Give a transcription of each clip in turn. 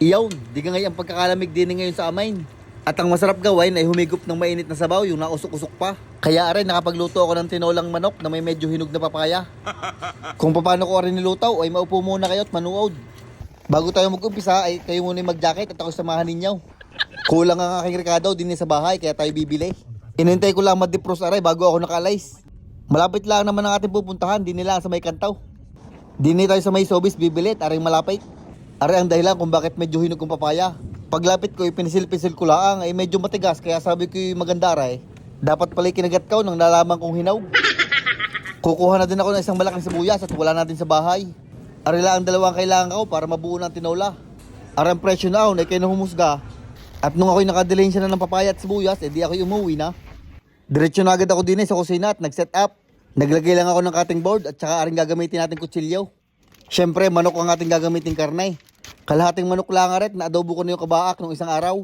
Iyaw, di ka ngayon pagkakalamig din ngayon sa amain. At ang masarap gawin ay humigop ng mainit na sabaw, yung nausok-usok pa. Kaya rin nakapagluto ako ng tinolang manok na may medyo hinog na papaya. Kung paano ko rin nilutaw ay maupo muna kayo at manuod. Bago tayo mag-umpisa ay kayo muna mag-jacket at ako samahan ninyo. Kulang ang aking rekado din sa bahay kaya tayo bibili. Inintay ko lang ma-defrost aray bago ako nakaalis. Malapit lang naman ang ating pupuntahan, din nila sa may kantaw. Dini tayo sa may sobis bibili at aring malapit. Aray ang dahilan kung bakit medyo hinog ang papaya. Paglapit ko, pinisil-pisil ko lang ay medyo matigas kaya sabi ko maganda aray. Dapat pala kinagat ko nang nalaman kong hinog. Kukuha na din ako ng isang malaking sibuyas at wala natin sa bahay. Aray lang ang dalawang kailangan ko para mabuo ng tinola. Aray ang presyo na ay kayo na humusga. At nung ako'y nakadilensya na ng papaya at sibuyas, edi ako'y umuwi na. Diretso na agad ako din sa kusina at nag-set up. Naglagay lang ako ng cutting board at saka aring gagamitin natin kutsilyo. Siyempre, manok ang ating gagamitin karne. Kalahating manok lang rin, na adobo ko na yung kabaak nung isang araw.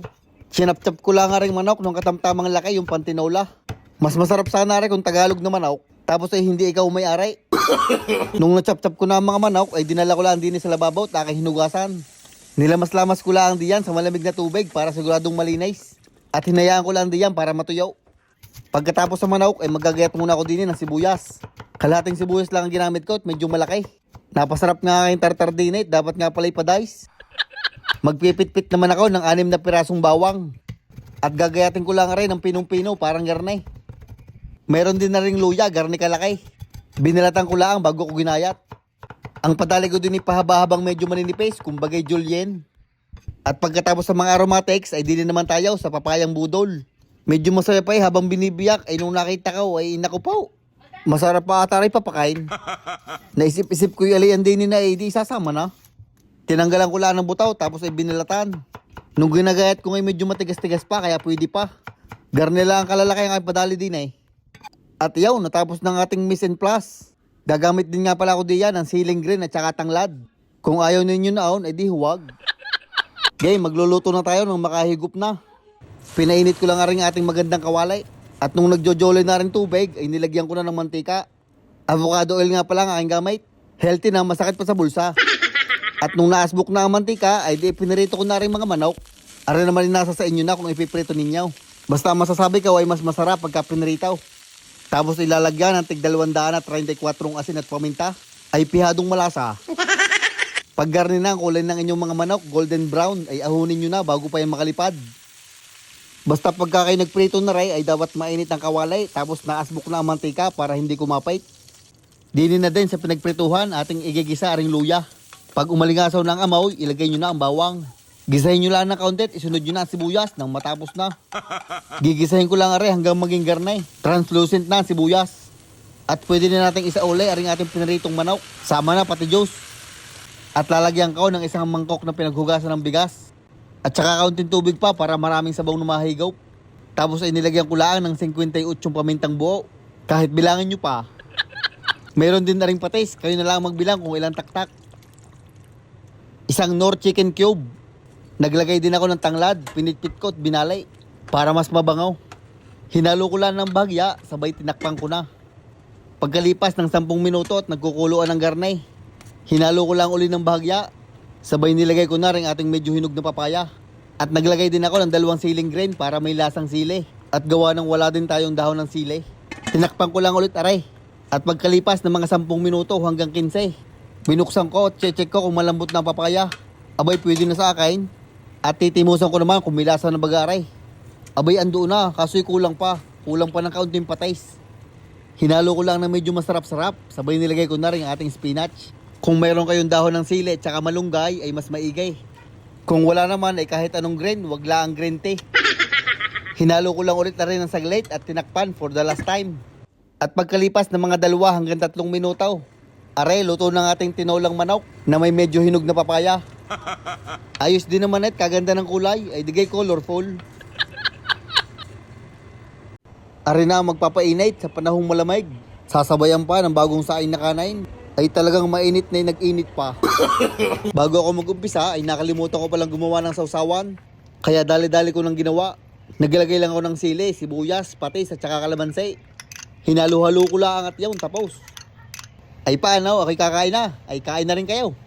Sinap-chap ko lang rin manok nung katamtamang laki yung pantinola. Mas masarap sana rin kung Tagalog na manok, tapos ay hindi ikaw may aray. Nung na-chap-chap ko na ang mga manok, ay dinala ko lang din sa lababaw at aking hinugasan. Nilamas-lamas ko lang diyan sa malamig na tubig para siguradong malinis. At hinayaan ko lang diyan para matuyaw. Pagkatapos sa manok, ay magagayat muna ako din ng sibuyas. Kalahating sibuyas lang ang ginamit ko at medyo malaki. Napasarap nga aking tartar dinate, dapat nga pala ipadice. Magpipit-pit naman ako ng 6 na pirasong bawang. At gagayatin ko lang rin ng pinong-pino parang garne. Meron din na ring luya, garne kalaki. Binalatan ko lang bago ko ginayat. Ang padali ko din ipahaba-habang medyo maninipis, kumbagay julien. At pagkatapos sa mga aromatics ay din naman tayo sa papayang budol. Medyo masaya pa habang binibiyak ay nung nakita ko ay naku po. Masarap pa ata rin papakain. Naisip-isip ko yung alian din na di sasama na. Tinanggalan ko lang ng butaw tapos ay binalatan. Nung ginagayat ko ngay medyo matigas-tigas pa kaya pwede pa. Garne lang ang kalalaki ang padali din eh. At yaw, natapos ng ating mise en place. Gagamit din nga pala ako diyan ng ceiling green at saka tanglad. Kung ayaw ninyo naon, edi huwag. Game, magluluto na tayo nung makahigup na. Pinainit ko lang nga rin ating magandang kawalay. At nung nagjojolay na rin tubig, ay nilagyan ko na ng mantika. Avocado oil nga pala ang aking gamit. Healthy na, masakit pa sa bulsa. At nung naasbok na ang mantika, ay di pinirito ko na rin mga manok. Ara naman nasa sa inyo na kung ipiprito ninyo. Basta masasabi ko ay mas masarap pagka piniritaw. Tapos ilalagyan ng tig 234 asin at paminta. Ay pihadong malasa. Pag garni na ang kulay ng inyong mga manok, golden brown, ay ahunin nyo na bago pa yung makalipad. Basta pagka kayo nagprito na rin, ay dapat mainit ang kawalay, tapos naasbok na ang mantika para hindi kumapait. Dinin na din sa pinagprituhan, ating igigisa aring luya. Pag umalingasaw ng amoy, ilagay nyo na ang bawang. Gisahin nyo lang ng kaunti, isunod nyo na ang sibuyas nang matapos na. Gigisahin ko lang aring hanggang maging garnay. Translucent na ang sibuyas. At pwede na natin isauli aring ating pinaritong manok. Sama na pati juice. At lalagyan ko ng isang mangkok na pinaghugasan ng bigas. At saka kaunting tubig pa para maraming sabaw na mahigaw. Tapos ay nilagyan ko lang ng 58 pamintang buo. Kahit bilangin nyo pa. Meron din na ring patis. Kayo na lang magbilang kung ilang taktak. Isang Nor chicken cube. Naglagay din ako ng tanglad. Pinitpit ko at binalay. Para mas mabangaw. Hinalo ko lang ng bahagya. Sabay tinakpan ko na. Pagkalipas ng 10 minuto at nagkukuluan ng garnay. Hinalo ko lang uli ng bahagya. Sabay nilagay ko na rin ating medyo hinog na papaya. At naglagay din ako ng 2 siling grain para may lasang sili. At gawa ng wala din tayong dahon ng sili. Tinakpan ko lang ulit aray. At pagkalipas ng mga 10 minuto hanggang 15, binuksan ko at check ko kung malambot na ang papaya. Abay pwede na sa akin. At titimusan ko naman kung may lasa na baga-aray. Abay ando na, kaso'y kulang pa. Kulang pa ng kaunting patis. Hinalo ko lang na medyo masarap-sarap. Sabay nilagay ko na rin ang ating spinach. Kung mayroon kayong dahon ng sili at saka malunggay ay mas maigay. Kung wala naman ay kahit anong grain, wag lang ang green tea. Hinalo ko lang ulit na rin ng saglit at tinakpan for the last time. At pagkalipas ng mga 2 hanggang 3 minuto, are, luto ng ating tinolang manok na may medyo hinog na papaya. Ayos din naman at kaganda ng kulay, ay digay colorful. Are na magpapainit sa panahong malamig. Sasabayan pa ng bagong saing na kanain. Ay talagang mainit na nag-init pa. Bago ako mag-umpisa ay nakalimutan ko palang gumawa ng sausawan. Kaya dali-dali ko nang ginawa. Naglagay lang ako ng sili, sibuyas, patis at saka kalamansi. Hinalo-halo ko lang at yun, tapos. Ay paano, ako'y kakain na. Ay kain na rin kayo.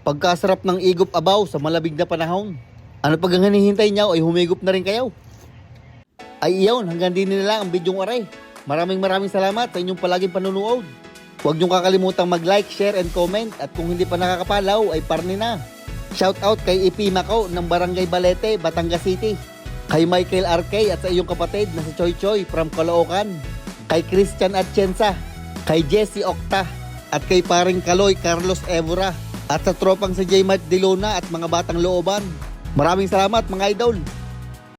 Pagkasarap ng igop abaw sa malamig na panahon. Ano pag ang hinihintay niyo ay humigop na rin kayo? Ay iyon, hanggang din na lang ang bidyong aray. Maraming salamat sa inyong palaging panunood. Huwag niyong kakalimutang mag-like, share, and comment. At kung hindi pa nakakapalaw, ay parni na. Shout out kay Ipi Macao ng Barangay Balete, Batangas City. Kay Michael RK at sa iyong kapatid na si Choy Choy from Caloocan. Kay Christian Atienza. Kay Jesse Octa. At kay paring Kaloy Carlos Evora. At sa tropang si J. Mart De Luna at mga batang looban. Maraming salamat mga idol.